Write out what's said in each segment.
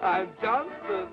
I'm Johnson.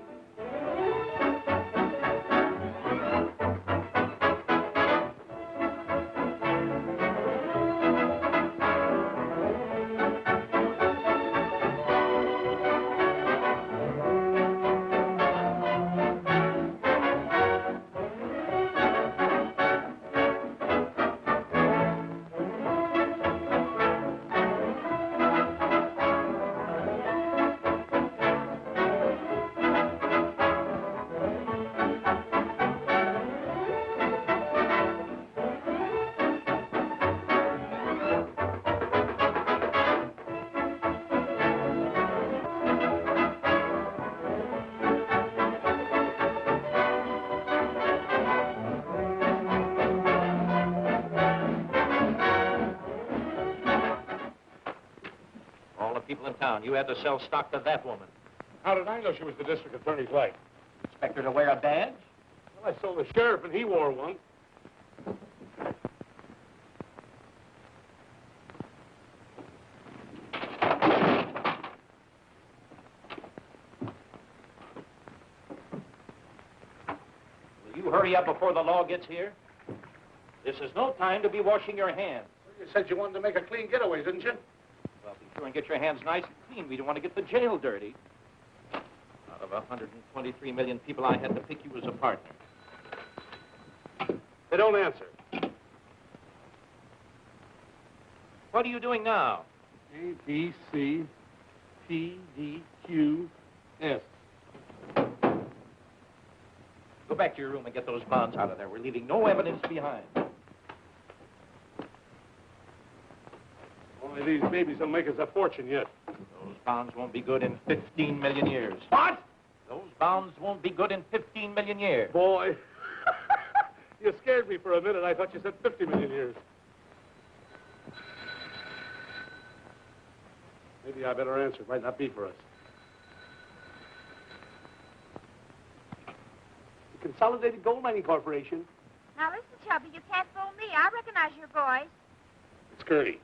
People in town. You had to sell stock to that woman. How did I know she was the district attorney's wife? Expect her to wear a badge? Well, I sold the sheriff and he wore one. Will you hurry up before the law gets here? This is no time to be washing your hands. Well, you said you wanted to make a clean getaway, didn't you? Well, be sure and get your hands nice and clean. We don't want to get the jail dirty. Out of 123 million people, I had to pick you as a partner. They don't answer. What are you doing now? A, B, C, P, D, Q, S. Go back to your room and get those bonds out of there. We're leaving no evidence behind. Only these babies will make us a fortune yet. Those bonds won't be good in 15 million years. What? Those bonds won't be good in 15 million years. Boy, you scared me for a minute. I thought you said 50 million years. Maybe I better answer. It might not be for us. The Consolidated Gold Mining Corporation. Now listen, Chubby, you can't fool me. I recognize your voice. It's Gertie.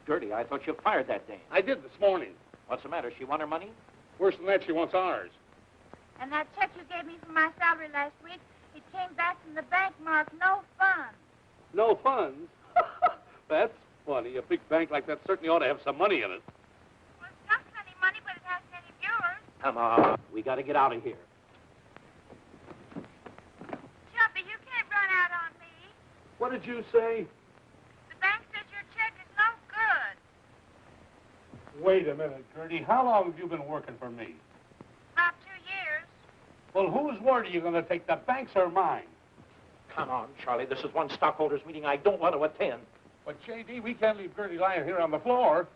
Gertie, I thought you fired that dame. I did this morning. What's the matter? She want her money? Worse than that, she wants ours. And that check you gave me for my salary last week, it came back from the bank marked no funds. No funds? That's funny. A big bank like that certainly ought to have some money in it. Well, it's got plenty of money, but it hasn't any of yours. Come on. We got to get out of here. Chubby, you can't run out on me. What did you say? The bank says your check is no good. Wait a minute, Gertie. How long have you been working for me? About 2 years. Well, whose word are you going to take, the bank's or mine? Come on, Charlie. This is one stockholders meeting I don't want to attend. But, J.D., we can't leave Gertie lying here on the floor.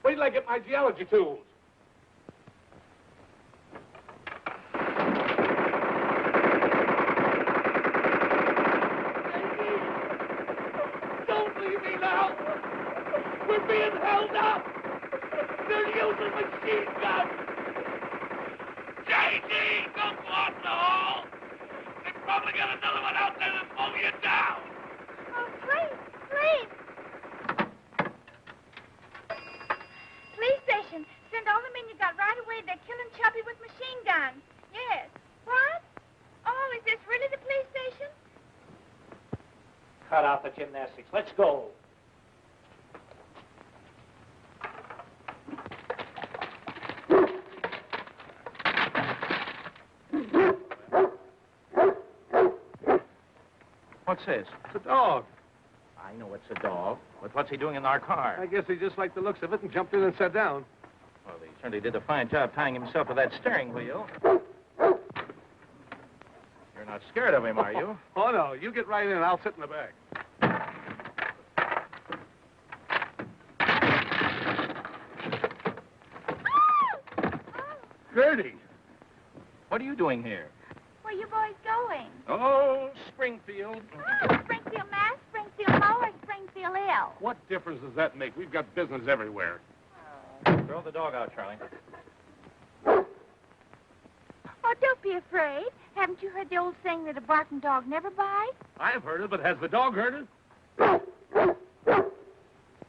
Wait till I get my geology tools. Don't leave me now. We're being held up. They're using machine guns. J.D., don't go out in the hall. They've probably got another one out there to pull you down. Oh, please, please. Police station. Send all the men you got right away. They're killing Chubby with machine guns. Yes. What? Oh, is this really the police station? Cut out the gymnastics. Let's go. What's this? It's a dog. I know it's a dog, but what's he doing in our car? I guess he just liked the looks of it and jumped in and sat down. Well, he certainly did a fine job tying himself to that steering wheel. You're not scared of him, are you? Oh, no. You get right in and I'll sit in the back. Gertie! What are you doing here? Where you boys going? Oh, Springfield. Oh, Springfield, Mass, Springfield, Mo, or Springfield, L. What difference does that make? We've got business everywhere. Throw the dog out, Charlie. Oh, don't be afraid. Haven't you heard the old saying that a barking dog never bites? I've heard it, but has the dog heard it?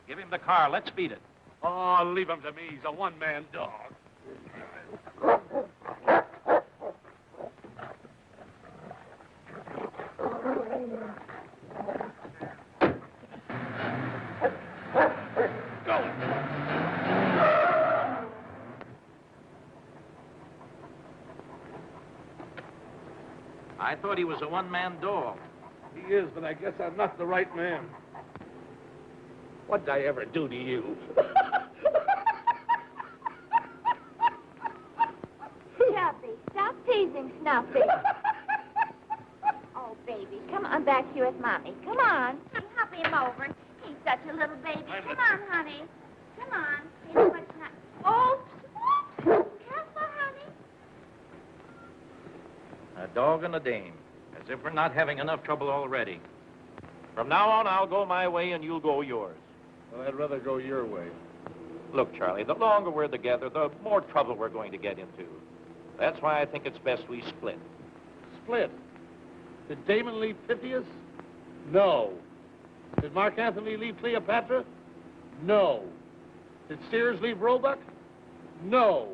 Give him the car. Let's beat it. Oh, leave him to me. He's a one-man dog. I thought he was a one-man dog. He is, but I guess I'm not the right man. What'd I ever do to you? Chubby, stop teasing Snuffy. Oh, baby, come on back here with Mommy. Come on. Hop him over. He's such a little baby. Come on, honey. Come on. Here's what's not... Oh, careful, honey. A dog and a dame. As if we're not having enough trouble already. From now on, I'll go my way and you'll go yours. Well, I'd rather go your way. Look, Charlie, the longer we're together, the more trouble we're going to get into. That's why I think it's best we split. Split? Did Damon leave Pythias? No. Did Mark Antony leave Cleopatra? No. Did Sears leave Roebuck? No.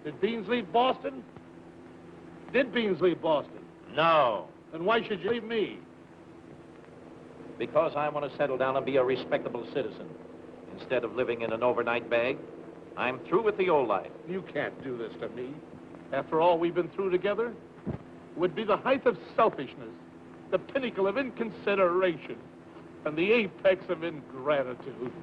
Did Beans leave Boston? Did Beans leave Boston? No. Then why should you leave me? Because I want to settle down and be a respectable citizen. Instead of living in an overnight bag, I'm through with the old life. You can't do this to me. After all we've been through together, it would be the height of selfishness, the pinnacle of inconsideration, and the apex of ingratitude.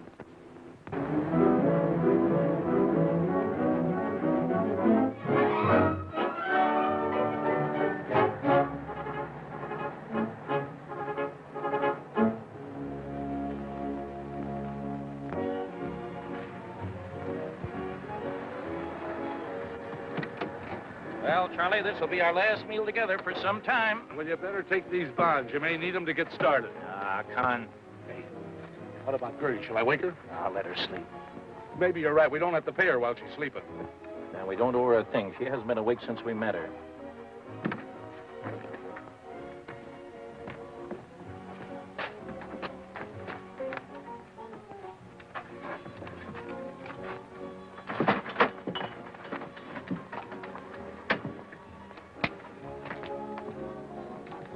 Well, Charlie, this will be our last meal together for some time. Well, you better take these bonds. You may need them to get started. Ah, come on. Hey, what about Gertie? Shall I wake her? I'll let her sleep. Maybe you're right. We don't have to pay her while she's sleeping. Now, we don't owe her a thing. She hasn't been awake since we met her.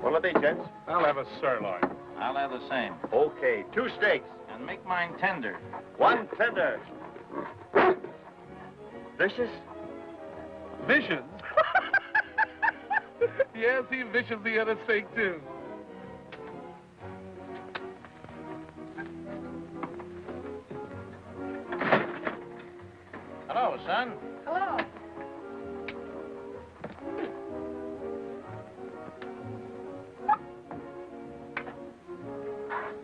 What'll it be, gents? I'll have a sirloin. I'll have the same. Okay, 2 steaks. And make mine tender. 1 tender. Vicious? Vicious? Yes, he viciously had a steak, too. Hello, son. Hello.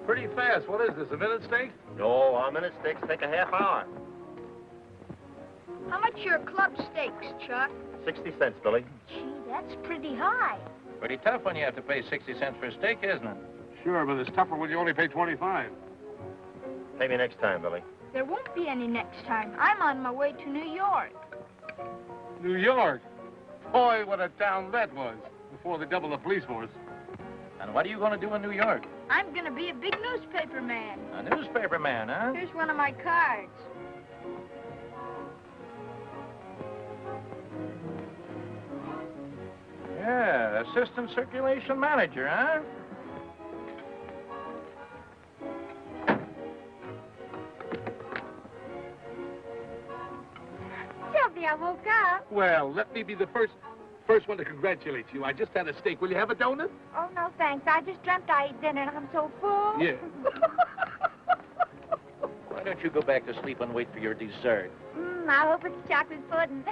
Pretty fast. What is this, a minute steak? No, our minute steaks take a half hour. How much are club steaks, Chuck? 60 cents, Billy. Gee, that's pretty high. Pretty tough when you have to pay 60 cents for a steak, isn't it? Sure, but it's tougher when you only pay 25. Pay me next time, Billy. There won't be any next time. I'm on my way to New York. New York? Boy, what a town that was before they doubled the police force. And what are you going to do in New York? I'm going to be a big newspaper man. A newspaper man, huh? Here's one of my cards. Yeah, assistant circulation manager, huh? Sylvia, I woke up. Well, let me be the first one to congratulate you. I just had a steak. Will you have a donut? Oh, no, thanks. I just dreamt I ate dinner and I'm so full. Yeah. Why don't you go back to sleep and wait for your dessert? I hope it's chocolate pudding.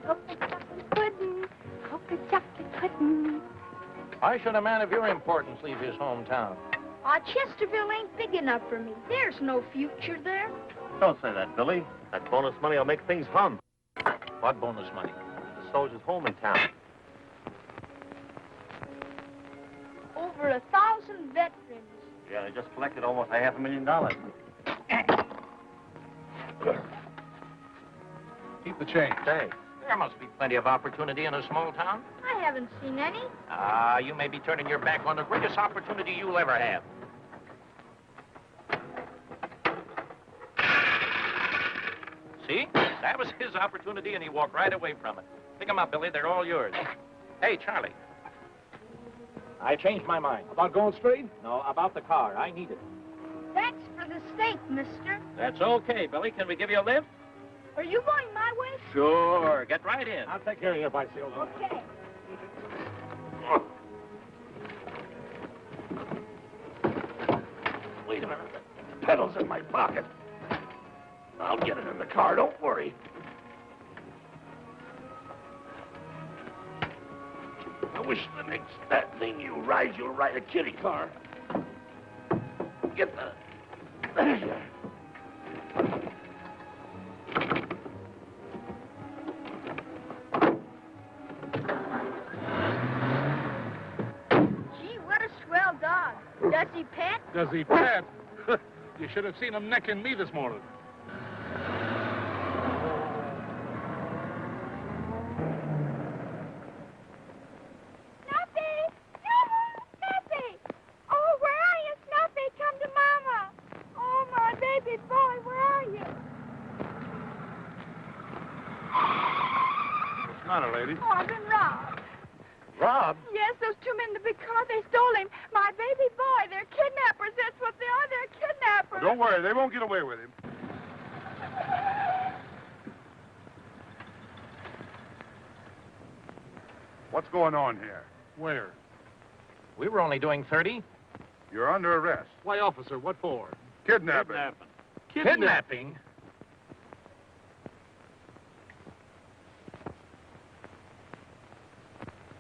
Hope it's chocolate pudding. Hope it's chocolate pudding. Why should a man of your importance leave his hometown? Chesterville ain't big enough for me. There's no future there. Don't say that, Billy. That bonus money will make things hum. What bonus money? The soldier's home in town. Over 1,000 veterans. Yeah, they just collected almost $500,000. Keep the change. Thanks. There must be plenty of opportunity in a small town. I haven't seen any. You may be turning your back on the greatest opportunity you'll ever have. See? That was his opportunity, and he walked right away from it. Pick them up, Billy. They're all yours. Hey, Charlie. I changed my mind. About going straight? No, about the car. I need it. Thanks for the steak, mister. That's okay, Billy. Can we give you a lift? Are you going my way? Sure. Get right in. I'll take care of your bicycle. Okay. Wait a minute. The pedal's in my pocket. I'll get it in the car, don't worry. I wish the next that thing you ride, you'll ride a kitty car. Get the... There you are. Gee, what a swell dog. Does he pet? Does he pet? You should have seen him necking me this morning. Snuffy! Snuffy! Oh, where are you, Snuffy? Come to Mama. Oh, my baby boy, where are you? What's the matter, lady? Oh, I've been robbed. Robbed? Yes, those two men in the big car, they stole him. My baby boy, they're kidnappers. That's what they are. They're kidnappers. Don't worry, they won't get away with him. What's going on here? Where? We were only doing 30. You're under arrest. Why, officer, what for? Kidnapping. Kidnapping?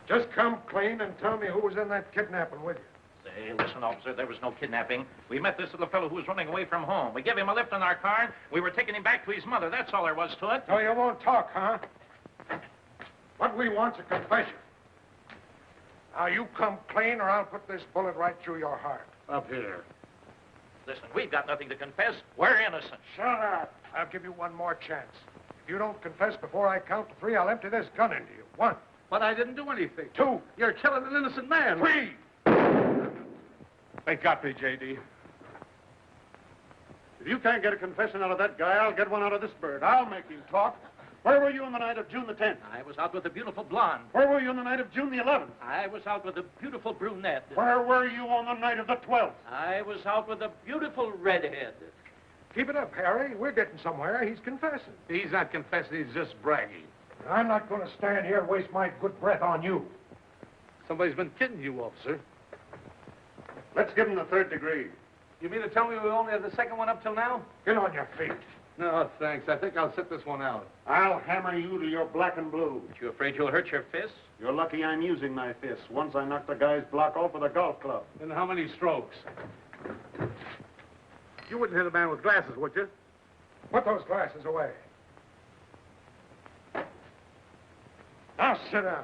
Just come clean and tell me who was in that kidnapping with you. Say, listen, officer, there was no kidnapping. We met this little fellow who was running away from home. We gave him a lift in our car. We were taking him back to his mother. That's all there was to it. So you won't talk, huh? What we want's a confession. Now, you come clean or I'll put this bullet right through your heart. Up here. Listen, we've got nothing to confess. We're innocent. Shut up. I'll give you one more chance. If you don't confess before I count to 3, I'll empty this gun into you. 1, But I didn't do anything. 2, You're killing an innocent man. 3. They got me, J.D. If you can't get a confession out of that guy, I'll get one out of this bird. I'll make him talk. Where were you on the night of June the 10th? I was out with a beautiful blonde. Where were you on the night of June the 11th? I was out with a beautiful brunette. Where were you on the night of the 12th? I was out with a beautiful redhead. Keep it up, Harry. We're getting somewhere. He's confessing. He's not confessing, he's just bragging. I'm not going to stand here and waste my good breath on you. Somebody's been kidding you, officer. Let's give him the 3rd degree. You mean to tell me we only have the second one up till now? Get on your feet. No, thanks. I think I'll sit this one out. I'll hammer you till you're black and blue. Aren't you afraid you'll hurt your fists? You're lucky I'm using my fists. Once I knocked a guy's block off with a golf club. And how many strokes? You wouldn't hit a man with glasses, would you? Put those glasses away. Now sit down.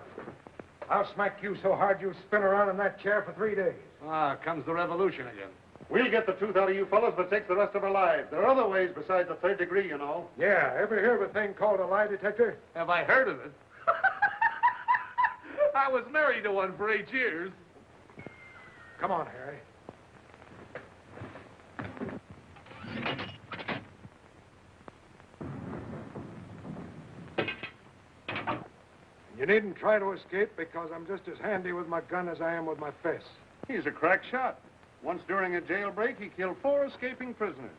I'll smack you so hard you'll spin around in that chair for 3 days. Ah, comes the revolution again. We'll get the truth out of you fellas, but it takes the rest of our lives. There are other ways besides the 3rd degree, you know. Yeah, ever hear of a thing called a lie detector? Have I heard of it? I was married to one for 8 years. Come on, Harry. You needn't try to escape because I'm just as handy with my gun as I am with my fists. He's a crack shot. Once during a jailbreak, he killed 4 escaping prisoners.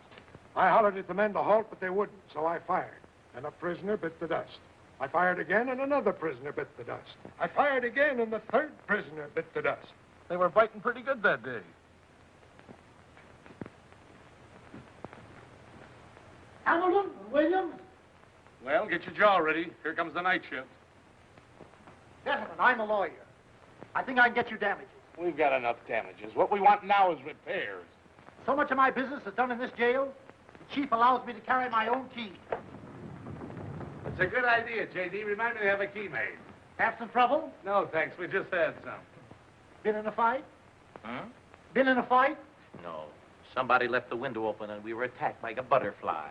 I hollered at the men to halt, but they wouldn't, so I fired. And a prisoner bit the dust. I fired again, and another prisoner bit the dust. I fired again, and the 3rd prisoner bit the dust. They were fighting pretty good that day. Hamilton, Williams. Well, get your jaw ready. Here comes the night shift. Gentlemen, I'm a lawyer. I think I can get you damages. We've got enough damages. What we want now is repairs. So much of my business is done in this jail, the chief allows me to carry my own key. It's a good idea, J.D. Remind me to have a key made. Have some trouble? No, thanks. We just had some. Been in a fight? Huh? Been in a fight? No. Somebody left the window open and we were attacked like a butterfly.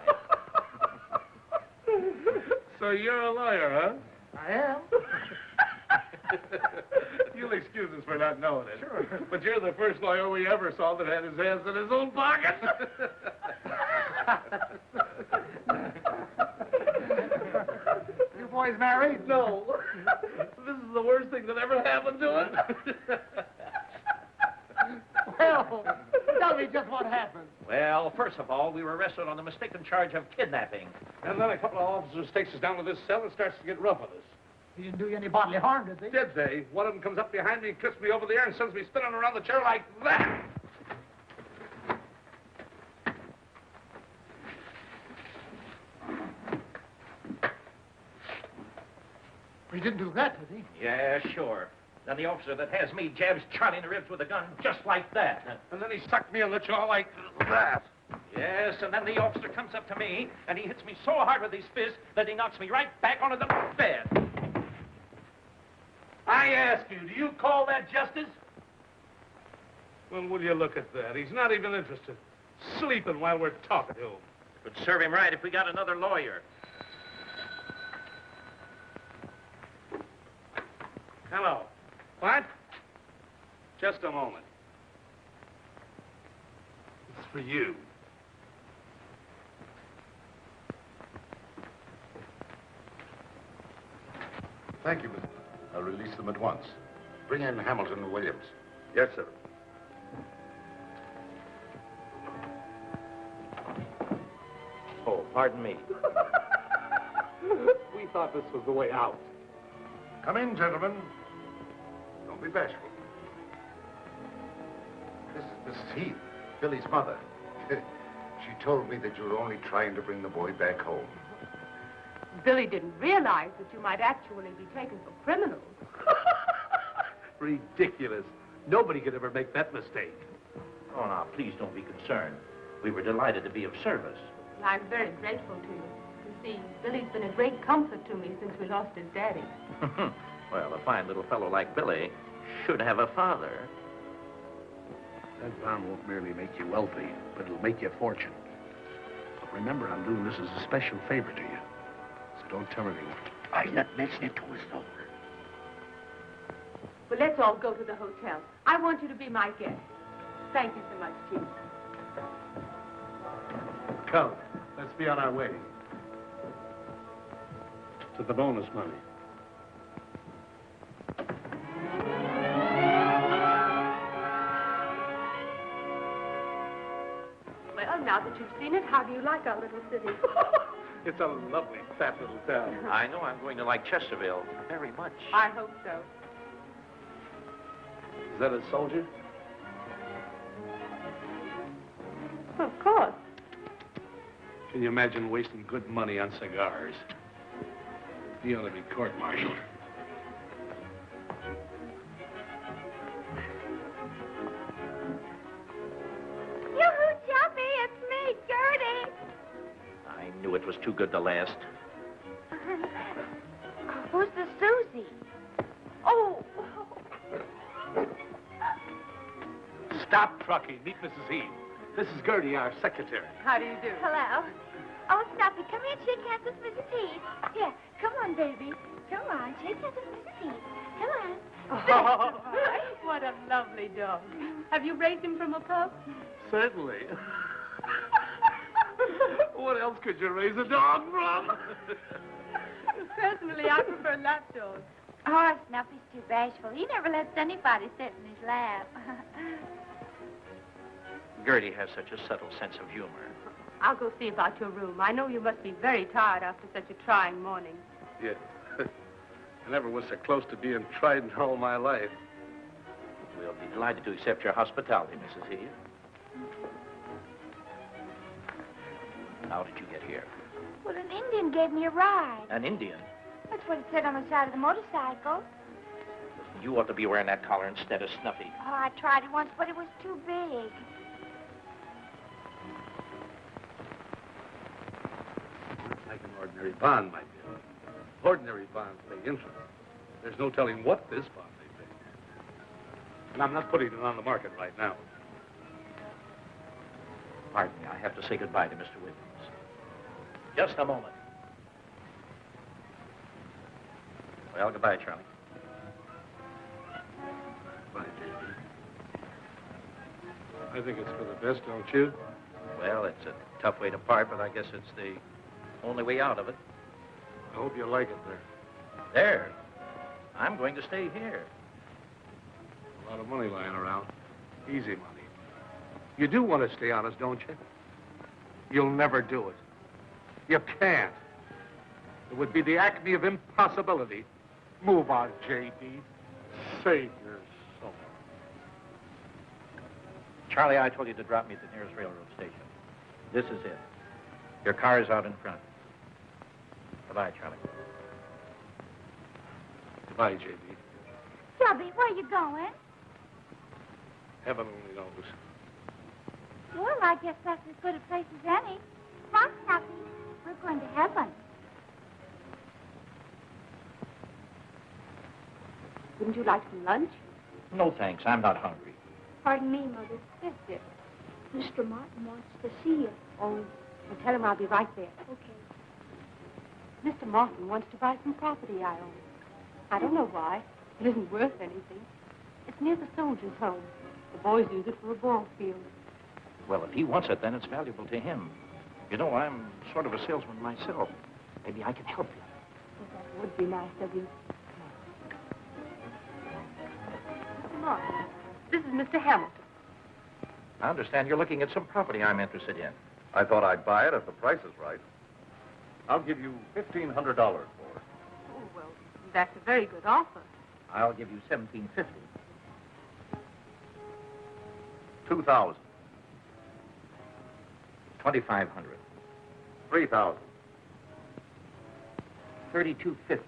So you're a lawyer, huh? I am. You'll excuse us for not knowing it. Sure. But you're the first lawyer we ever saw that had his hands in his own pocket. boys married? No. This is the worst thing that ever happened to it. Well, tell me just what happened. Well, first of all, we were arrested on the mistaken charge of kidnapping. And then a couple of officers takes us down to this cell and starts to get rough with us. He didn't do you any bodily harm, did they? Did they? One of them comes up behind me and twists me over the ear and sends me spinning around the chair like that. He didn't do that, did he? Yeah, sure. Then the officer that has me jabs Charlie in the ribs with a gun just like that. And then he sucked me in the jaw like that. Yes, and then the officer comes up to me, and he hits me so hard with his fist that he knocks me right back onto the bed. I ask you, do you call that justice? Well, will you look at that? He's not even interested. Sleeping while we're talking to him. Would serve him right if we got another lawyer. Hello. What? Just a moment. It's for you. Thank you, Mr. I'll release them at once. Bring in Hamilton and Williams. Yes, sir. Oh, pardon me. We thought this was the way out. Come in, gentlemen. Don't be bashful. This is Mrs. Heath, Billy's mother. She told me that you were only trying to bring the boy back home. Billy didn't realize that you might actually be taken for criminals. Ridiculous. Nobody could ever make that mistake. Oh, now, please don't be concerned. We were delighted to be of service. I'm very grateful to you. You see, Billy's been a great comfort to me since we lost his daddy. Well, a fine little fellow like Billy should have a father. That farm won't merely make you wealthy, but it'll make you a fortune. But remember, I'm doing this as a special favor to you. So don't tell anyone. I'm not mentioning it to us, though. Well, let's all go to the hotel. I want you to be my guest. Thank you so much, Chief. Come, let's be on our way. To the bonus money. Well, now that you've seen it, how do you like our little city? It's a lovely, fat little town. I know I'm going to like Chesterville very much. I hope so. Is that a soldier? Of course. Can you imagine wasting good money on cigars? He ought to be court-martialed. Yoo-hoo, Jumpy, it's me, Gertie. I knew it was too good to last. Who's the Susie? Oh. Stop trucking. Meet Mrs. Heath. This is Gertie, our secretary. How do you do? Hello. Oh, Snuffy, come here and shake hands with Mrs. Heath. Here, come on, baby. Come on, shake hands with Mrs. Heath. Come on. Oh, what a lovely dog. Have you raised him from a pup? Certainly. What else could you raise a dog from? Personally, I prefer lapdogs. Oh, Snuffy's too bashful. He never lets anybody sit in his lap. Gertie has such a subtle sense of humor. I'll go see about your room. I know you must be very tired after such a trying morning. Yeah. I never was so close to being tried in all my life. We'll be delighted to accept your hospitality, Mrs. Heath. How did you get here? Well, an Indian gave me a ride. An Indian? That's what it said on the side of the motorcycle. You ought to be wearing that collar instead of Snuffy. Oh, I tried it once, but it was too big. Like an ordinary bond, my dear. Ordinary bonds pay interest. There's no telling what this bond may pay. And I'm not putting it on the market right now. Pardon me, I have to say goodbye to Mr. Williams. Just a moment. Well, goodbye, Charlie. Bye, J.B. I think it's for the best, don't you? Well, it's a tough way to part, but I guess it's the only way out of it. I hope you like it there. There. I'm going to stay here. A lot of money lying around. Easy money. You do want to stay honest, don't you? You'll never do it. You can't. It would be the acme of impossibility. Move on, J.D. Save your soul. Charlie, I told you to drop me at the nearest railroad station. This is it. Your car is out in front. Goodbye, Charlie. Goodbye, J.D. Chubby, where you going? Heaven only knows. Well, I guess that's as good a place as any. Come on, Chubby. We're going to heaven. Wouldn't you like some lunch? No, thanks. I'm not hungry. Pardon me, Mother. Yes, dear. Mr. Martin wants to see you. Oh, well, tell him I'll be right there. Okay. Mr. Martin wants to buy some property I own. I don't know why. It isn't worth anything. It's near the soldiers' home. The boys use it for a ball field. Well, if he wants it, then it's valuable to him. You know, I'm sort of a salesman myself. Maybe I can help you. Well, that would be nice of you. Mr. Martin, this is Mr. Hamilton. I understand you're looking at some property I'm interested in. I thought I'd buy it if the price is right. I'll give you $1,500 for it. Oh, well, that's a very good offer. I'll give you $1,750. 2,000. 2,500. 3,000. 3,250.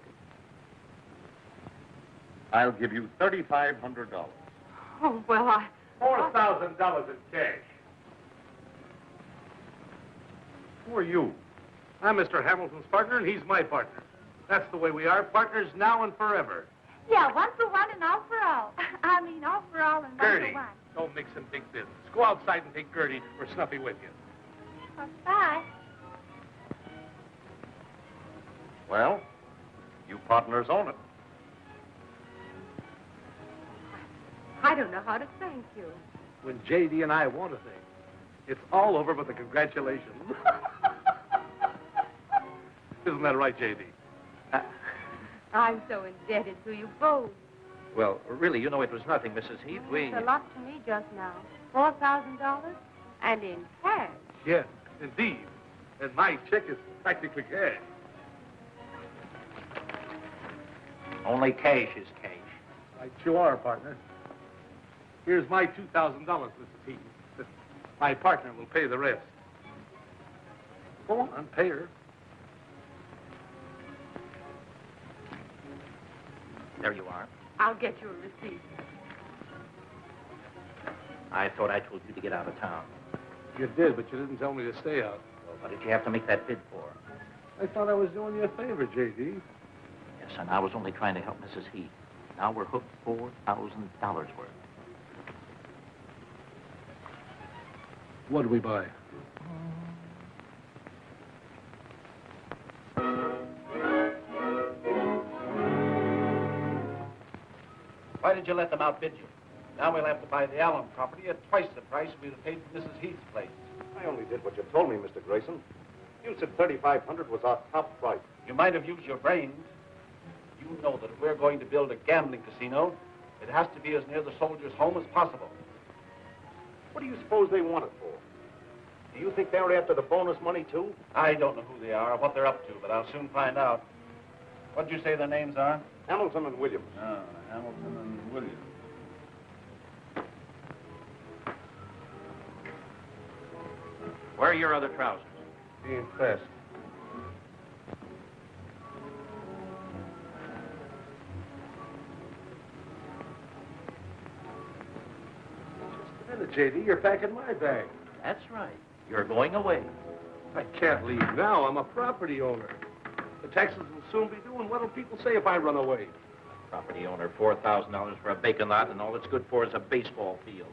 I'll give you $3,500. Oh, well, $4,000 in cash. Who are you? I'm Mr. Hamilton's partner, and he's my partner. That's the way we are, partners now and forever. Yeah, one for one and all for all. I mean, all for all and one Gertie, for one. don't mix in big business. Go outside and take Gertie or Snuffy with you. Well, bye. Well, you partners own it. I don't know how to thank you. When J.D. and I want a thing, it's all over with a congratulations. Isn't that right, J.D.? I'm so indebted to you both. Well, really, you know, it was nothing, Mrs. Heath. It's a lot to me just now. $4,000 and in cash. Yes, indeed. And my check is practically cash. Only cash is cash. Right you are, partner. Here's my $2,000, Mrs. Heath. My partner will pay the rest. Go on, pay her. There you are. I'll get you a receipt. I thought I told you to get out of town. You did, but you didn't tell me to stay out. Well, what did you have to make that bid for? I thought I was doing you a favor, J.D. Yes, and I was only trying to help Mrs. Heath. Now we're hooked $4,000 worth. What do we buy? Why did you let them outbid you? Now we'll have to buy the Allen property at twice the price we'd have paid for Mrs. Heath's place. I only did what you told me, Mr. Grayson. You said $3,500 was our top price. You might have used your brains. You know that if we're going to build a gambling casino, it has to be as near the soldiers' home as possible. What do you suppose they want it for? Do you think they're after the bonus money, too? I don't know who they are or what they're up to, but I'll soon find out. What did you say their names are? Hamilton and Williams. Ah, Hamilton and Williams. Where are your other trousers? Being pressed. Just a minute, J.D. You're packing my bag. That's right. You're going away. I can't leave now. I'm a property owner. The taxes will soon be due, and what'll people say if I run away? Property owner, $4,000 for a vacant lot, and all it's good for is a baseball field.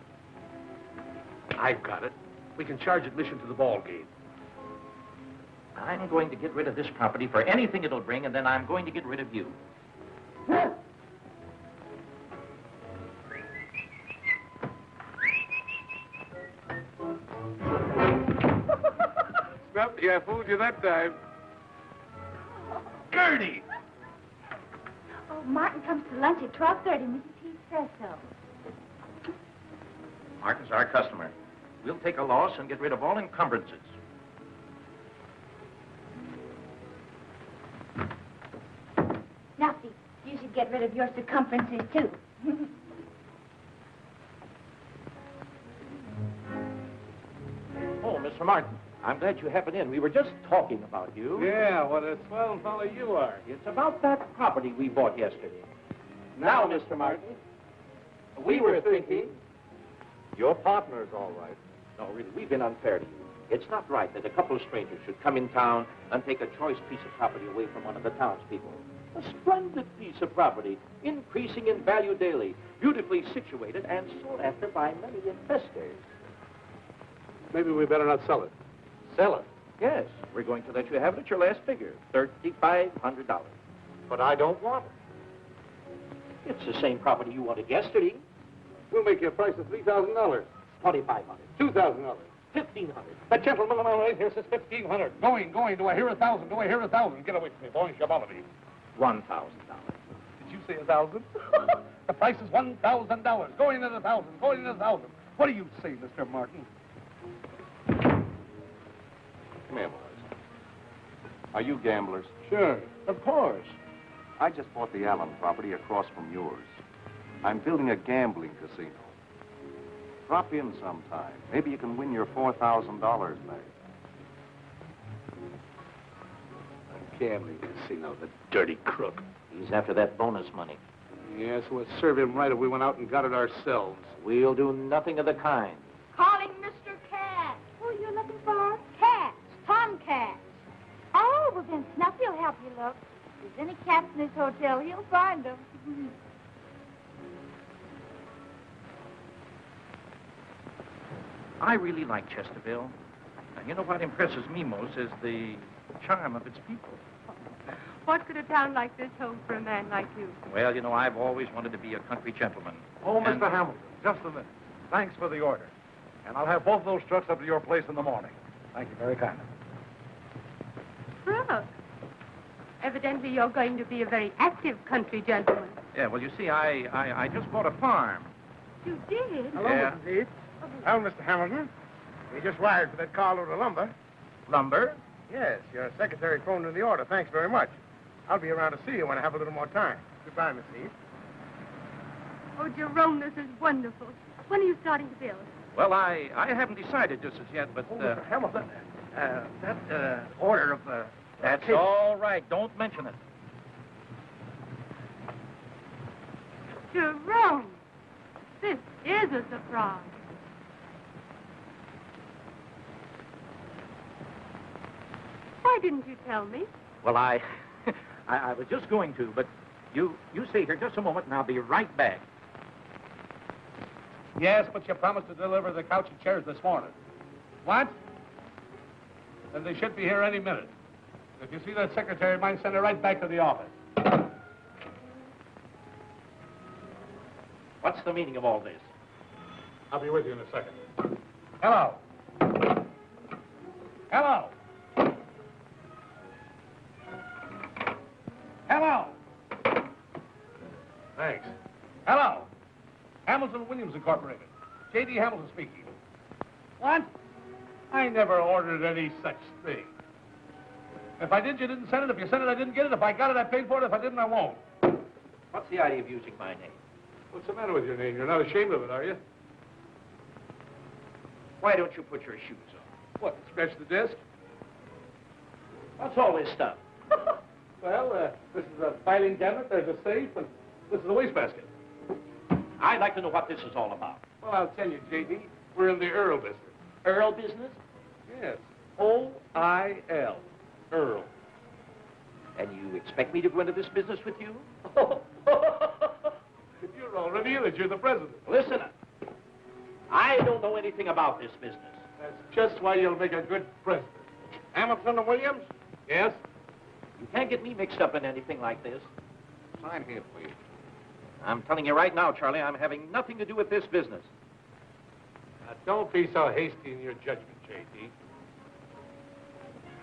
I've got it. We can charge admission to the ball game. I'm going to get rid of this property for anything it'll bring, and then I'm going to get rid of you. Snuffy, I fooled you that time. Gertie! Oh, Martin comes to lunch at 12:30. Mrs. Heath says so. Martin's our customer. We'll take a loss and get rid of all encumbrances. Now, see, you should get rid of your circumferences, too. Oh, Mr. Martin, I'm glad you happened in. We were just talking about you. Yeah, what a swell fellow you are. It's about that property we bought yesterday. Now, Mr. Martin, we were thinking... Your partner's all right. No, really, we've been unfair to you. It's not right that a couple of strangers should come in town and take a choice piece of property away from one of the townspeople. A splendid piece of property, increasing in value daily, beautifully situated and sought after by many investors. Maybe we better not sell it. Sell it? Yes, we're going to let you have it at your last figure, $3,500. But I don't want it. It's the same property you wanted yesterday. We'll make you a price of $3,000. $2,500. $2,000. $1,500. The gentleman on the right here says $1,500. Going. Do I hear 1,000? Do I hear 1,000? Get away from me, boy. You bother me. $1,000. Did you say 1,000? The price is $1,000. Going at 1,000. Going at 1,000. What do you say, Mr. Martin? Come here, boys. Are you gamblers? Sure. Of course. I just bought the Allen property across from yours. I'm building a gambling casino. Drop in sometime. Maybe you can win your $4,000 back. A gambling casino, the dirty crook. He's after that bonus money. Yes, it would serve him right if we went out and got it ourselves. We'll do nothing of the kind. Calling Mr. Cat. Who are you looking for? Cats. Tomcats. Oh, well, then Snuffy will help you look. If there's any cats in this hotel, he'll find them. I really like Chesterville. And you know what impresses me most is the charm of its people. What could a town like this hold for a man like you? Well, you know, I've always wanted to be a country gentleman. Oh, And- Mr. Hamilton, just a minute. Thanks for the order. And I'll have both those trucks up to your place in the morning. Thank you very kindly. Brooke. Evidently you're going to be a very active country gentleman. Yeah, well, you see, I just bought a farm. You did? Hello, Yeah. Mrs. Heath. Well, Mr. Hamilton, we just wired for that carload of lumber. Lumber? Yes, your secretary phoned in the order. Thanks very much. I'll be around to see you when I have a little more time. Goodbye, Miss Heath. Oh, Jerome, this is wonderful. When are you starting to build? Well, I haven't decided just as yet, but... Mr. Hamilton, that order of... That's all right. Don't mention it. Jerome, this is a surprise. Why didn't you tell me? Well, I was just going to, but you stay here just a moment, and I'll be right back. Yes, but you promised to deliver the couch and chairs this morning. What? Then they should be here any minute. If you see that secretary of mine, send her right back to the office. What's the meaning of all this? I'll be with you in a second. Hello. Hello. Hello. Thanks. Hello. Hamilton Williams Incorporated. J.D. Hamilton speaking. What? I never ordered any such thing. If I did, you didn't send it. If you sent it, I didn't get it. If I got it, I paid for it. If I didn't, I won't. What's the idea of using my name? What's the matter with your name? You're not ashamed of it, are you? Why don't you put your shoes on? What, scratch the disc? What's all this stuff? Well, this is a filing cabinet, there's a safe, and this is a wastebasket. I'd like to know what this is all about. Well, I'll tell you, J.D., we're in the Earl business. Earl business? Yes. O-I-L. Earl. And you expect me to go into this business with you? You're already in it. You're the president. Listen, I don't know anything about this business. That's just why you'll make a good president. Hamilton and Williams? Yes? You can't get me mixed up in anything like this. Sign here, please. I'm telling you right now, Charlie, I'm having nothing to do with this business. Now, don't be so hasty in your judgment, J.D.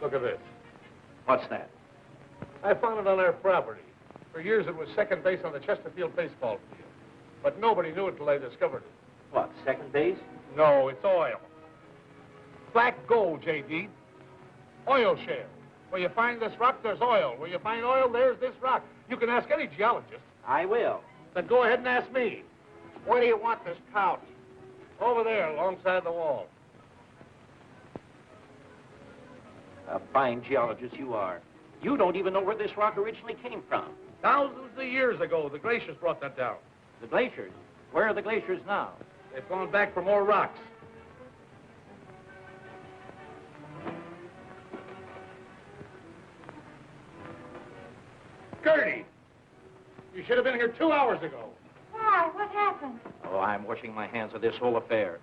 Look at this. What's that? I found it on our property. For years, it was second base on the Chesterfield baseball field. But nobody knew it until they discovered it. What, second base? No, it's oil. Black gold, J.D. Oil shale. Where you find this rock, there's oil. Where you find oil, there's this rock. You can ask any geologist. I will. Then go ahead and ask me. Where do you want this couch? Over there, alongside the wall. A fine geologist you are. You don't even know where this rock originally came from. Thousands of years ago, the glaciers brought that down. The glaciers? Where are the glaciers now? They've gone back for more rocks. Gertie! You should have been here 2 hours ago. Why? What happened? Oh, I'm washing my hands of this whole affair.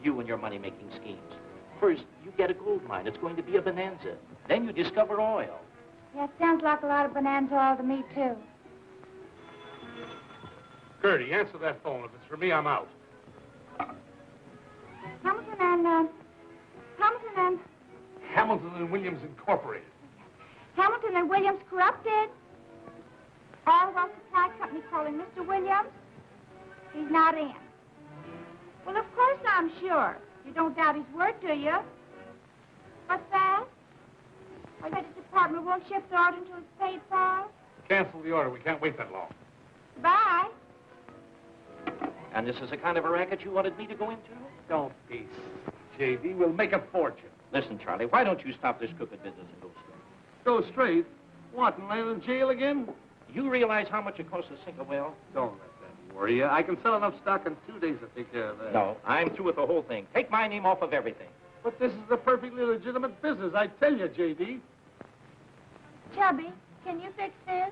You and your money-making schemes. First, you get a gold mine. It's going to be a bonanza. Then you discover oil. Yeah, it sounds like a lot of bonanza oil to me, too. Gertie, answer that phone. If it's for me, I'm out. Hamilton and Williams Incorporated. Hamilton and Williams corrupted. All Well Supply Company calling Mr. Williams. He's not in. Well, of course I'm sure. You don't doubt his word, do you? What's that? I bet the department won't ship the order until it's paid for. Cancel the order. We can't wait that long. Bye. And this is the kind of a racket you wanted me to go into? Don't be, J.D. We'll make a fortune. Listen, Charlie, why don't you stop this crooked business and go straight? Go straight? What, and land in jail again? You realize how much it costs to sink a well? Don't let that worry you. I can sell enough stock in 2 days to take care of that. No, I'm through with the whole thing. Take my name off of everything. But this is a perfectly legitimate business, I tell you, J.D. Chubby, can you fix this?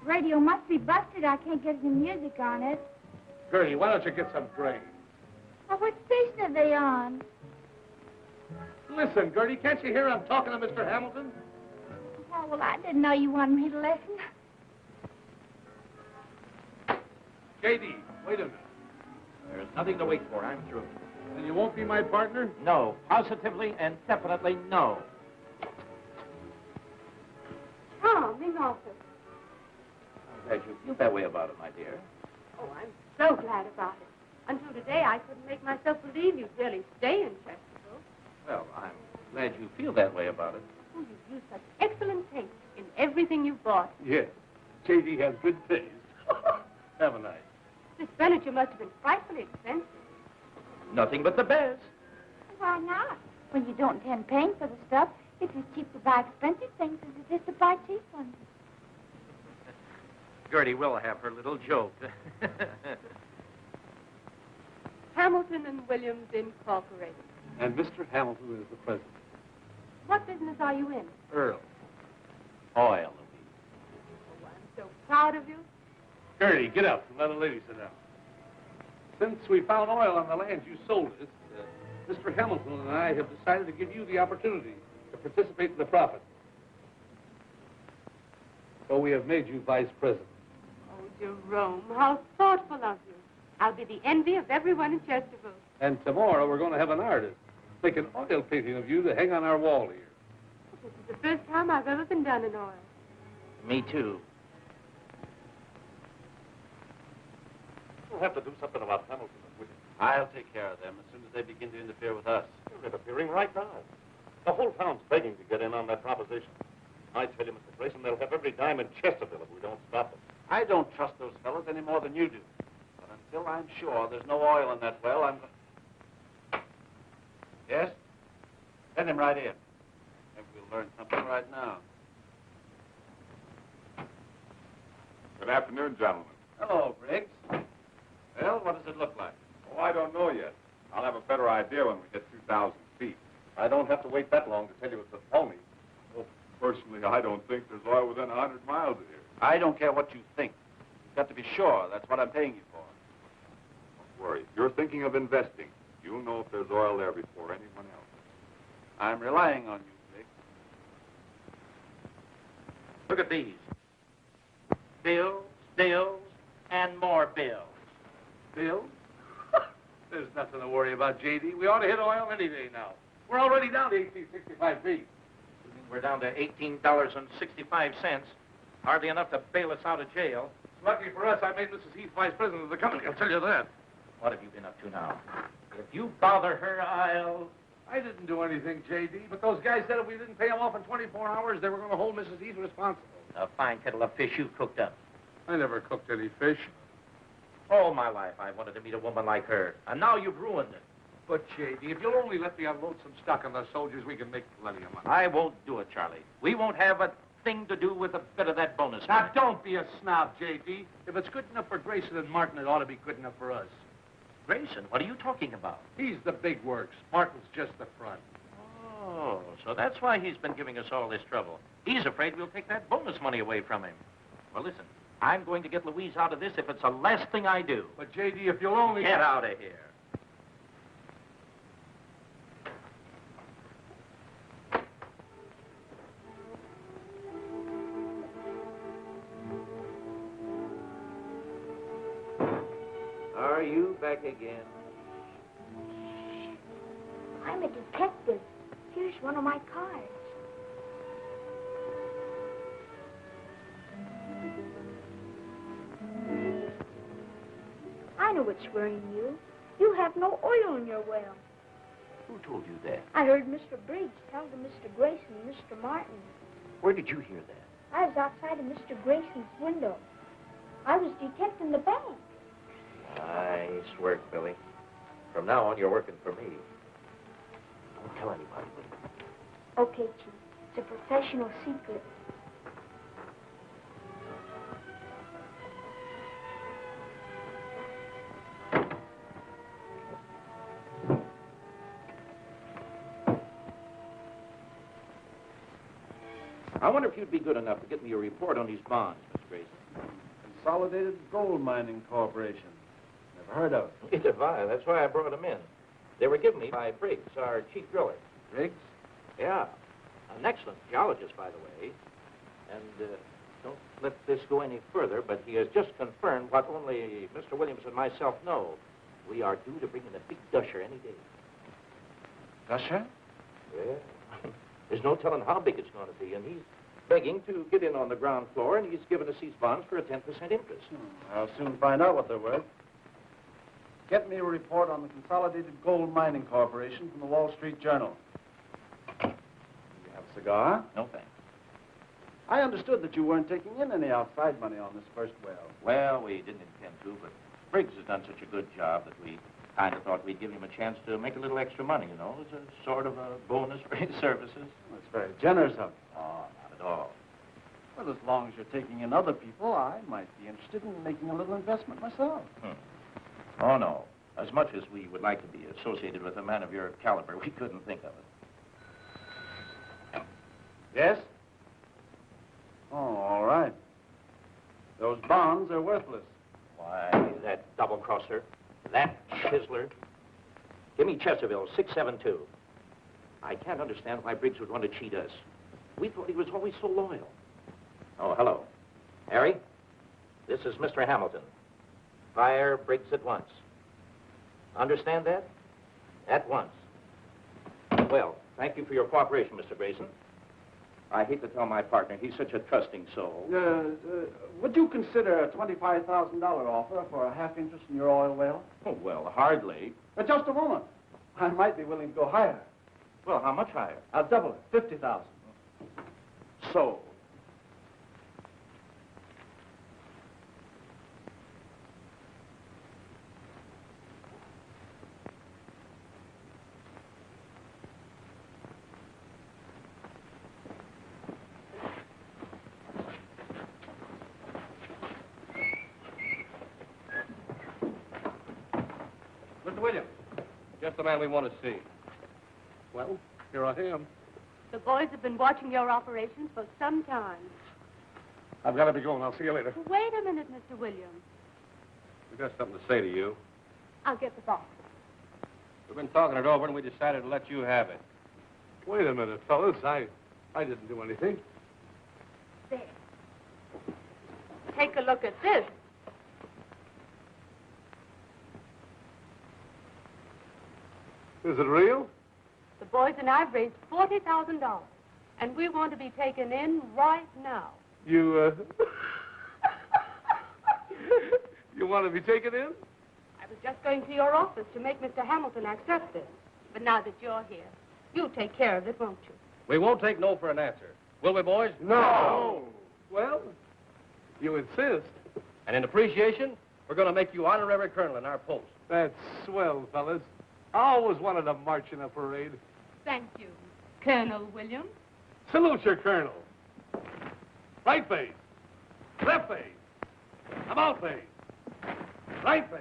Radio must be busted. I can't get any music on it. Gertie, why don't you get some grain? Well, what station are they on? Listen, Gertie, can't you hear I'm talking to Mr. Hamilton? Oh, well, I didn't know you wanted me to listen. J.D., wait a minute. There's nothing to wait for. I'm through. Then you won't be my partner? No. Positively and definitely no. Charming office. I'm glad you feel that way about it, my dear. Oh, I'm so glad about it. Until today, I couldn't make myself believe you'd really stay in Chesterville. Well, I'm glad you feel that way about it. Oh, you've used such excellent taste in everything you've bought. Yes. J.D. has good taste. Haven't I? This furniture must have been frightfully expensive. Nothing but the best. Why not? When you don't intend paying for the stuff, it's as cheap to buy expensive things as it is to buy cheap ones. Gertie will have her little joke. Hamilton and Williams Incorporated. And Mr. Hamilton is the president. What business are you in? Earl. Oil. Oh, I'm so proud of you. Gertie, get up and let a lady sit down. Since we found oil on the land you sold us, Mr. Hamilton and I have decided to give you the opportunity to participate in the profit. So we have made you vice president. Oh, Jerome, how thoughtful of you. I'll be the envy of everyone in Chesterville. And tomorrow we're going to have an artist make an oil painting of you to hang on our wall here. This is the first time I've ever been done in oil. Me too. We'll have to do something about Hamilton and Williams. I'll take care of them as soon as they begin to interfere with us. They're interfering right now. The whole town's begging to get in on that proposition. I tell you, Mr. Grayson, they'll have every dime in Chesterville if we don't stop them. I don't trust those fellows any more than you do. But until I'm sure there's no oil in that well, I'm going... Yes? Send him right in. Maybe we'll learn something right now. Good afternoon, gentlemen. Hello, Briggs. Well, what does it look like? Oh, I don't know yet. I'll have a better idea when we hit 2,000 feet. I don't have to wait that long to tell you it's a phony. Well, personally, I don't think there's oil within 100 miles of here. I don't care what you think. You've got to be sure. That's what I'm paying you for. Don't worry. If you're thinking of investing, you'll know if there's oil there before anyone else. I'm relying on you, Briggs. Look at these. Bills, bills, and more bills. Bill? There's nothing to worry about, J.D. We ought to hit oil any day now. We're already down to 1865 feet. We're down to $18.65. Hardly enough to bail us out of jail. Lucky for us, I made Mrs. Heath vice president of the company, I'll tell you that. What have you been up to now? If you bother her, I'll... I didn't do anything, J.D., but those guys said if we didn't pay them off in 24 hours, they were going to hold Mrs. Heath responsible. A fine kettle of fish you cooked up. I never cooked any fish. All my life I wanted to meet a woman like her, and now you've ruined it. But, J.D., if you'll only let me unload some stock on the soldiers, we can make plenty of money. I won't do it, Charlie. We won't have a thing to do with a bit of that bonus money. Now, don't be a snob, J.D. If it's good enough for Grayson and Martin, it ought to be good enough for us. Grayson, what are you talking about? He's the big works. Martin's just the front. Oh, so that's why he's been giving us all this trouble. He's afraid we'll take that bonus money away from him. Well, listen, I'm going to get Louise out of this if it's the last thing I do. But, J.D., if you'll only... Get out of here. Are you back again? I'm a detective. Here's one of my cards. I know what's worrying you. You have no oil in your well. Who told you that? I heard Mr. Briggs tell to Mr. Grayson and Mr. Martin. Where did you hear that? I was outside of Mr. Grayson's window. I was detecting the bank. Nice work, Billy. From now on, you're working for me. Don't tell anybody, will you? Okay, Chief. It's a professional secret. I wonder if you'd be good enough to get me a report on these bonds, Mr. Grayson. Consolidated Gold Mining Corporation. Never heard of it. Neither have I. That's why I brought them in. They were given me by Briggs, our chief driller. Briggs? Yeah. An excellent geologist, by the way. And don't let this go any further, but he has just confirmed what only Mr. Williams and myself know. We are due to bring in a big dusher any day. Dusher? Yeah. There's no telling how big it's going to be, and he's begging to get in on the ground floor, and he's given us these bonds for a 10% interest. I'll soon find out what they're worth. Get me a report on the Consolidated Gold Mining Corporation from the Wall Street Journal. You have a cigar? No, thanks. I understood that you weren't taking in any outside money on this first well. Well, we didn't intend to, but Briggs has done such a good job that we kind of thought we'd give him a chance to make a little extra money, you know, as a sort of a bonus for his services. That's very generous of you. Oh, not at all. Well, as long as you're taking in other people, I might be interested in making a little investment myself. Oh, no. As much as we would like to be associated with a man of your caliber, we couldn't think of it. Yes? Oh, all right. Those bonds are worthless. Why, that double-crosser, that chiseler. Give me Chesterville, 672. I can't understand why Briggs would want to cheat us. We thought he was always so loyal. Oh, hello. Harry, this is Mr. Hamilton. Fire Briggs at once. Understand that? At once. Well, thank you for your cooperation, Mr. Grayson. I hate to tell my partner, he's such a trusting soul. Would you consider a $25,000 offer for a half interest in your oil well? Oh, well, hardly. Just a moment. I might be willing to go higher. Well, how much higher? I'll double it, 50,000. Sold. Mr. Williams, just the man we want to see. Well, here I am. The boys have been watching your operations for some time. I've got to be going. I'll see you later. Wait a minute, Mr. Williams. We've got something to say to you. I'll get the box. We've been talking it over, and we decided to let you have it. Wait a minute, fellas. I didn't do anything. There. Take a look at this. Is it real? The boys and I've raised $40,000, and we want to be taken in right now. You want to be taken in? I was just going to your office to make Mr. Hamilton accept this. But now that you're here, you'll take care of it, won't you? We won't take no for an answer. Will we, boys? No. Well, you insist. And in appreciation, we're going to make you honorary colonel in our post. That's swell, fellas. I always wanted to march in a parade. Thank you, Colonel Williams. Salute your colonel. Right face. Left face. About face. Right face.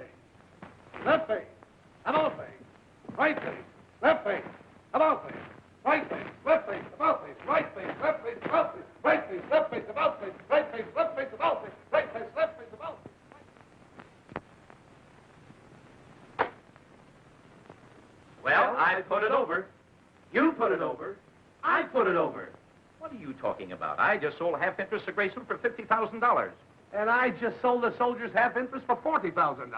Left face. About face. Right face. Left face. About face. Right face. Left face. About face. Right face. Left face. About face. Right face. Left face. About face. Right face. Left face. About face. Right face. Left face. About face. Well, I put it over. You put it over. I put it over. What are you talking about? I just sold half interest to Grayson for $50,000. And I just sold the soldiers half interest for $40,000.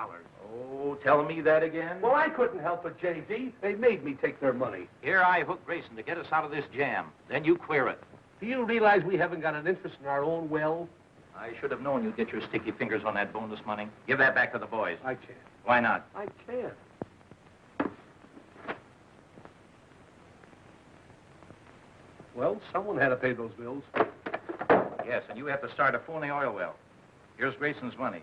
Oh, tell me that again. Well, I couldn't help it, J.D. They made me take their money. Here I hooked Grayson to get us out of this jam. Then you queer it. Do you realize we haven't got an interest in our own well? I should have known you'd get your sticky fingers on that bonus money. Give that back to the boys. I can't. Why not? I can't. Well, someone had to pay those bills. Yes, and you have to start a phony oil well. Here's Grayson's money.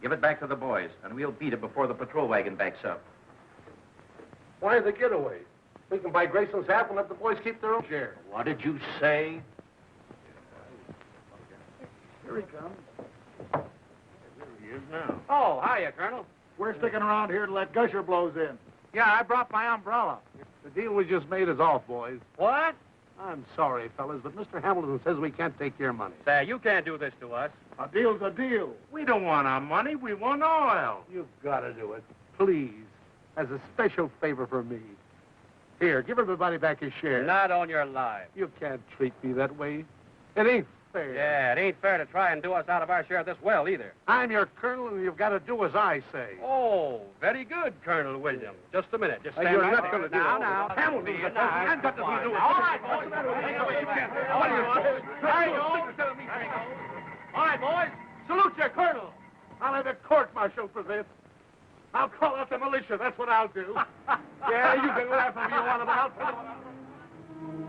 Give it back to the boys, and we'll beat it before the patrol wagon backs up. Why the getaway? We can buy Grayson's half and let the boys keep their own share. What did you say? Here he comes. There he is now. Oh, hiya, Colonel. We're sticking around here to let Gusher blows in. Yeah, I brought my umbrella. The deal we just made is off, boys. What? I'm sorry, fellas, but Mr. Hamilton says we can't take your money. Say, you can't do this to us. A deal's a deal. We don't want our money. We want oil. You've got to do it. Please. As a special favor for me. Here, give everybody back his share. Not on your life. You can't treat me that way. It ain't fair. Yeah, it ain't fair to try and do us out of our share of this well, either. I'm your colonel, and you've got to do as I say. Oh, very good, Colonel Williams. Just a minute. Just stand You're right not there. going to do Now, it. now. Hamilton's a Now, I've got to do it. All right, boys. What are you All right, boys. Salute your colonel. I'll have a court-martial for this. I'll call out the militia. That's what I'll do. Yeah, you can laugh if you want, but I'll tell you what I'll do.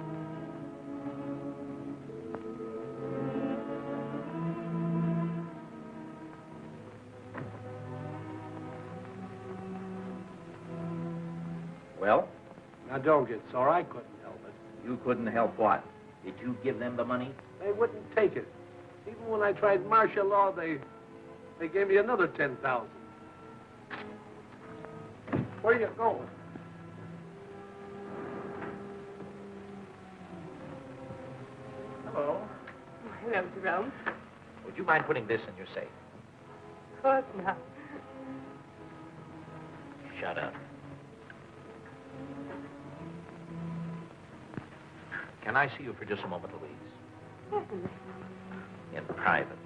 Well, Now, don't get sore. I couldn't help it. you couldn't help what? Did you give them the money? They wouldn't take it. Even when I tried martial law, they gave me another $10,000. Where you going? Hello. Hello, Jerome. Would you mind putting this in your safe? Of course not. Shut up. Can I see you for just a moment, Louise? Certainly. In private.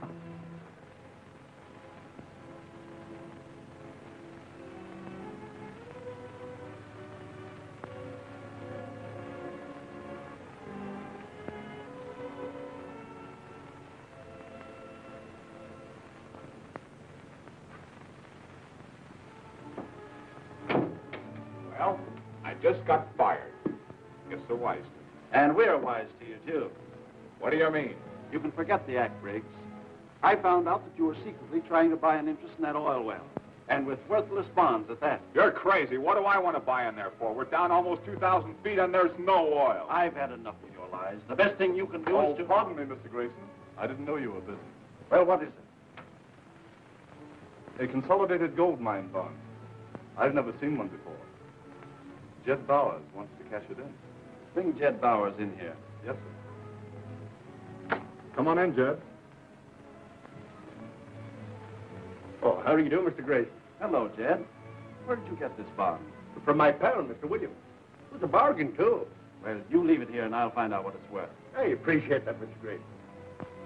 Well, I just got fired. Guess so wise to me. And we're wise to you, too. What do you mean? You can forget the act, Briggs. I found out that you were secretly trying to buy an interest in that oil well. And with worthless bonds at that. You're crazy. What do I want to buy in there for? We're down almost 2,000 feet and there's no oil. I've had enough of your lies. The best thing you can do is to... pardon me, Mr. Grayson. I didn't know you were busy. Well, what is it? A consolidated gold mine bond. I've never seen one before. Jed Bowers wants to cash it in. Bring Jed Bowers in here. Yes, sir. Come on in, Jed. Oh, how do you do, Mr. Grayson? Hello, Jed. Where did you get this bond? From my pal, Mr. Williams. It was a bargain, too. Well, you leave it here and I'll find out what it's worth. I appreciate that, Mr. Grayson.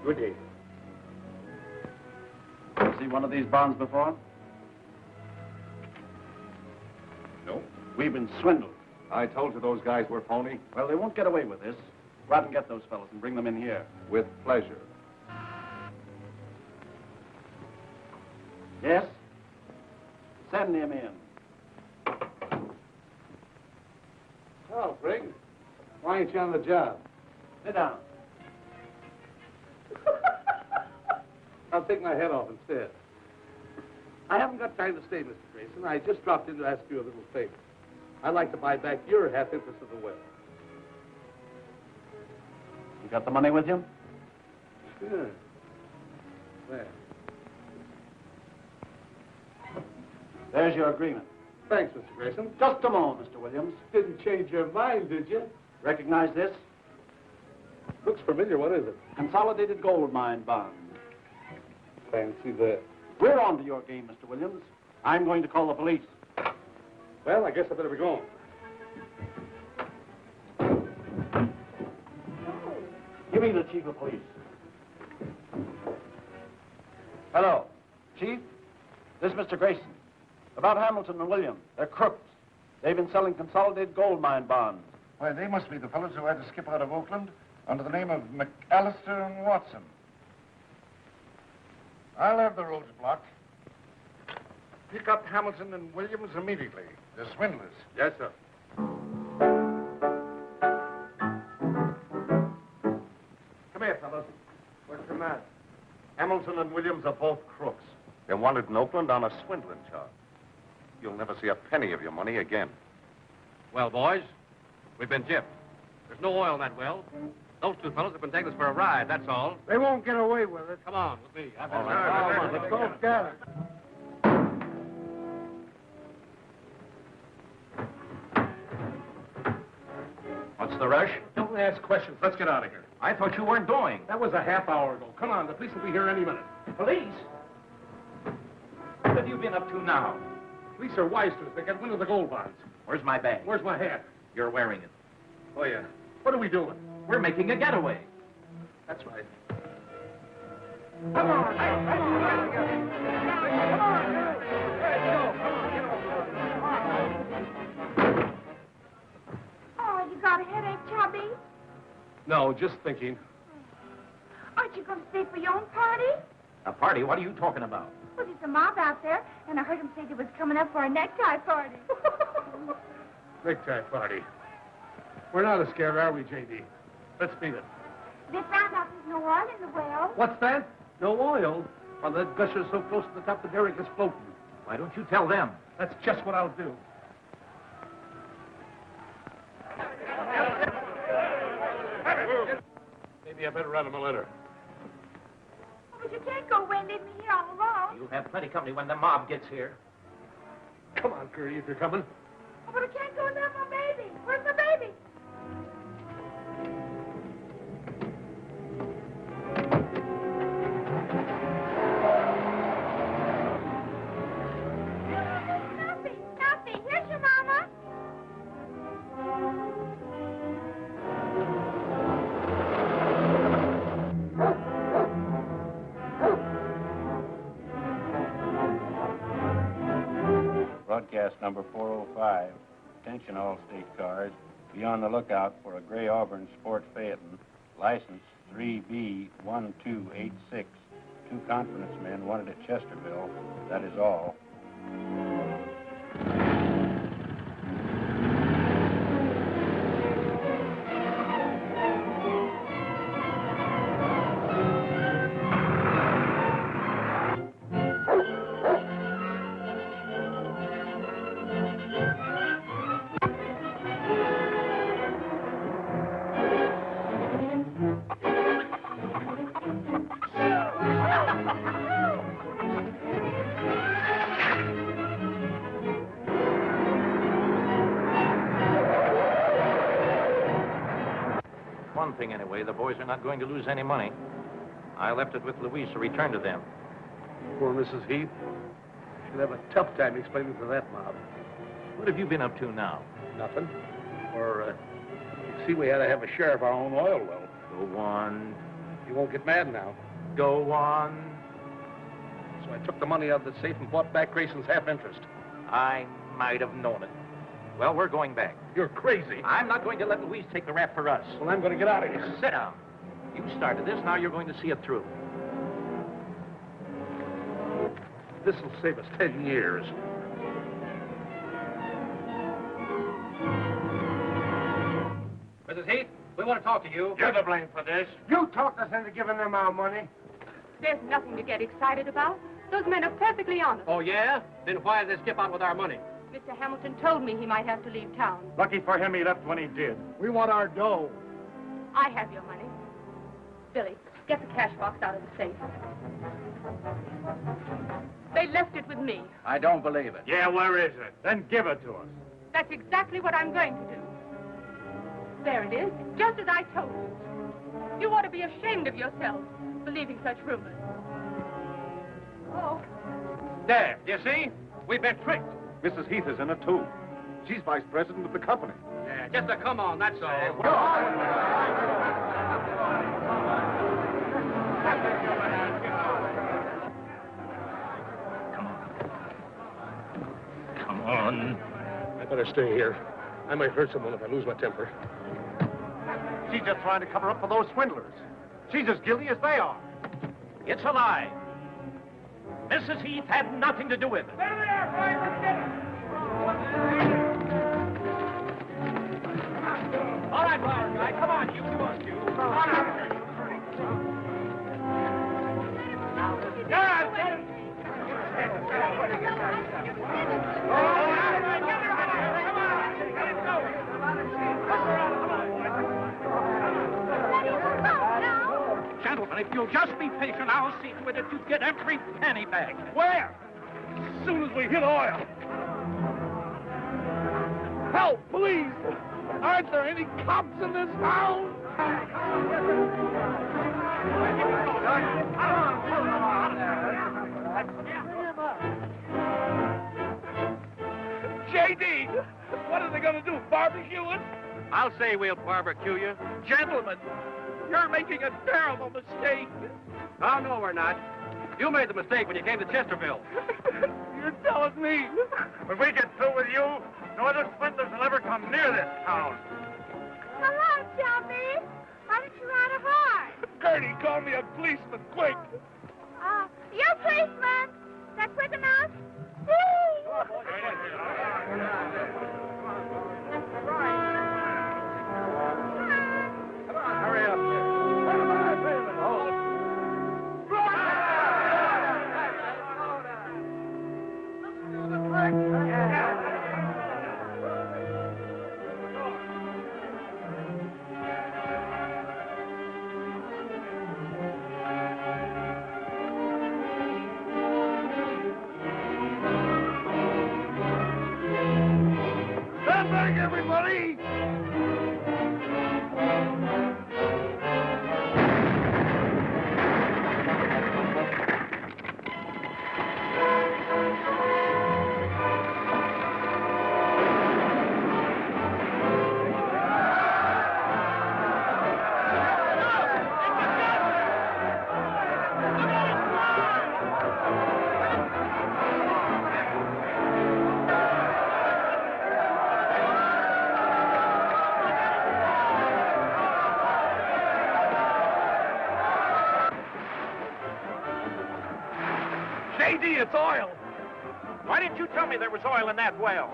Good day. See one of these bonds before? No. We've been swindled. I told you those guys were phony. Well, they won't get away with this. Go out and get those fellows and bring them in here. With pleasure. Yes? Send him in. Oh, Greg. Why ain't you on the job? Sit down. I'll take my head off instead. I haven't got time to stay, Mr. Grayson. I just dropped in to ask you a little favor. I'd like to buy back your half interest of the well. You got the money with you? Sure. There. There's your agreement. Thanks, Mr. Grayson. Just a moment, Mr. Williams. Didn't change your mind, did you? Recognize this? Looks familiar. What is it? Consolidated gold mine bond. Fancy that. We're on to your game, Mr. Williams. I'm going to call the police. Well, I guess I better be going. Give me the chief of police. Hello. Chief, this is Mr. Grayson. About Hamilton and Williams. They're crooks. They've been selling consolidated gold mine bonds. Why, they must be the fellows who had to skip out of Oakland under the name of McAllister and Watson. I'll have the roads blocked. Pick up Hamilton and Williams immediately. They're swindlers. Yes, sir. Come here, fellas. What's the matter? Hamilton and Williams are both crooks. They're wanted in Oakland on a swindling charge. You'll never see a penny of your money again. Well, boys, we've been gypped. There's no oil in that well. Those two fellows have been taking us for a ride, that's all. They won't get away with it. Come on with me. All right, let's go get it. What's the rush? Don't ask questions. Let's get out of here. I thought you weren't going. That was a half hour ago. Come on, the police will be here any minute. Police? What have you been up to now? Police are wise to us. They got wind of the gold bonds. Where's my bag? Where's my hat? You're wearing it. Oh, yeah. What are we doing? We're making a getaway. That's right. Come on. Come on. Come on. Let's go. Oh, you got a headache, Chubby? No, just thinking. Aren't you going to stay for your own party? A party? What are you talking about? Well, there's a mob out there, and I heard him say they was coming up for a necktie party. Necktie party. We're not as scared, are we, J.D.? Let's beat it. They found out there's no oil in the well. What's that? No oil? Well, that gusher's so close to the top, the derrick is floating. Why don't you tell them? That's just what I'll do. Maybe I better write him a letter. Oh, but you can't go away and leave me here all alone. You'll have plenty company when the mob gets here. Come on, Curry, if you're coming. Oh, but I can't go without my baby. Where's my baby? Nothing. Here's your mama. Broadcast number 405. Attention all state cars. Be on the lookout for a gray Auburn Sport Phaeton. License 3B1286. 2 confidence men wanted at Chesterville. That is all. One thing, anyway, the boys are not going to lose any money. I left it with Louise to return to them. Poor Mrs. Heath. She'll have a tough time explaining to that mob. What have you been up to now? Nothing. Or, you see, we had to have a share of our own oil well. Go on. You won't get mad now. Go on. So I took the money out of the safe and bought back Grayson's half interest. I might have known it. Well, we're going back. You're crazy. I'm not going to let Louise take the rap for us. Well, I'm going to get out of here. Sit down. You started this, now you're going to see it through. This'll save us 10 years. Mrs. Heath, we want to talk to you. You're to blame for this. You talked us into giving them our money. There's nothing to get excited about. Those men are perfectly honest. Oh, yeah? Then why did they skip out with our money? Mr. Hamilton told me he might have to leave town. Lucky for him, he left when he did. We want our dough. I have your money. Billy, get the cash box out of the safe. They left it with me. I don't believe it. Yeah, where is it? Then give it to us. That's exactly what I'm going to do. There it is, just as I told you. You ought to be ashamed of yourself, believing such rumors. Oh. There, you see? We've been tricked. Mrs. Heath is in it, too. She's vice president of the company. Yeah, just a come on, that's all. Come on. I better stay here. I might hurt someone if I lose my temper. She's just trying to cover up for those swindlers. She's as guilty as they are. It's a lie. Mrs. Heath had nothing to do with it. There they are, boys. Get it. All right, flower guy, come on, you do us, you. Come on out. Gentlemen, if you'll just be patient, I'll see to it that you get every penny back. Where? As soon as we hit oil. Help, please! Aren't there any cops in this town? JD, what are they going to do, barbecue us? I'll say we'll barbecue you. Gentlemen, you're making a terrible mistake. Oh, no, we're not. You made the mistake when you came to Chesterville. You're telling me. When we get through with you, no other swindlers will ever come near this town. Hello, Shelby. Why don't you ride a horse? Gertie, call me a policeman, quick. You policeman. Is that quick enough? Hurry up. Stand back, everybody! JD, it's oil. Why didn't you tell me there was oil in that well?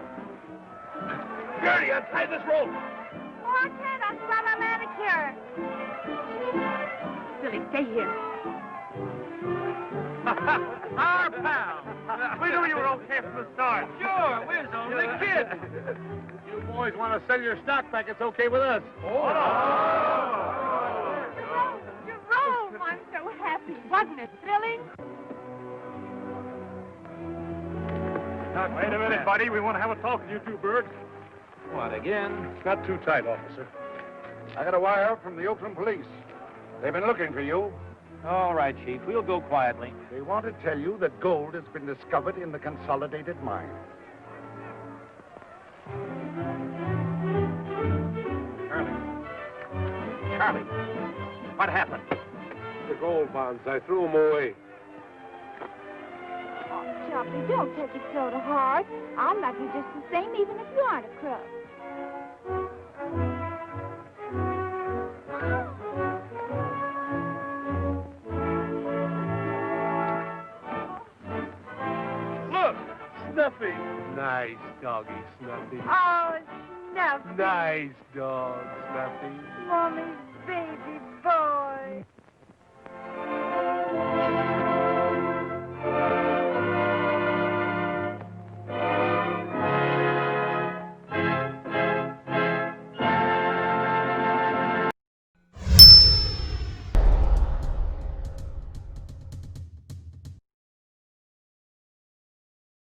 Gertie, untie this rope. Oh, I can't. I'll start my manicure. Billy, stay here. Our pal. We knew you were okay from the start. Sure, we're only kidding. You boys want to sell your stock back, it's okay with us. Jerome, I'm so happy. Wasn't it thrilling? Wait a minute, buddy. We want to have a talk with you two birds. What, again? Not too tight, officer. I got a wire from the Oakland police. They've been looking for you. All right, Chief. We'll go quietly. They want to tell you that gold has been discovered in the Consolidated Mine. Charlie, what happened? The gold bonds, I threw them away. Oh, Shelby, don't take it so to heart. I'll love you just the same, even if you aren't a crook. Nice doggy, Snuffy. Oh, Snuffy. Nice dog, Snuffy. Mommy's baby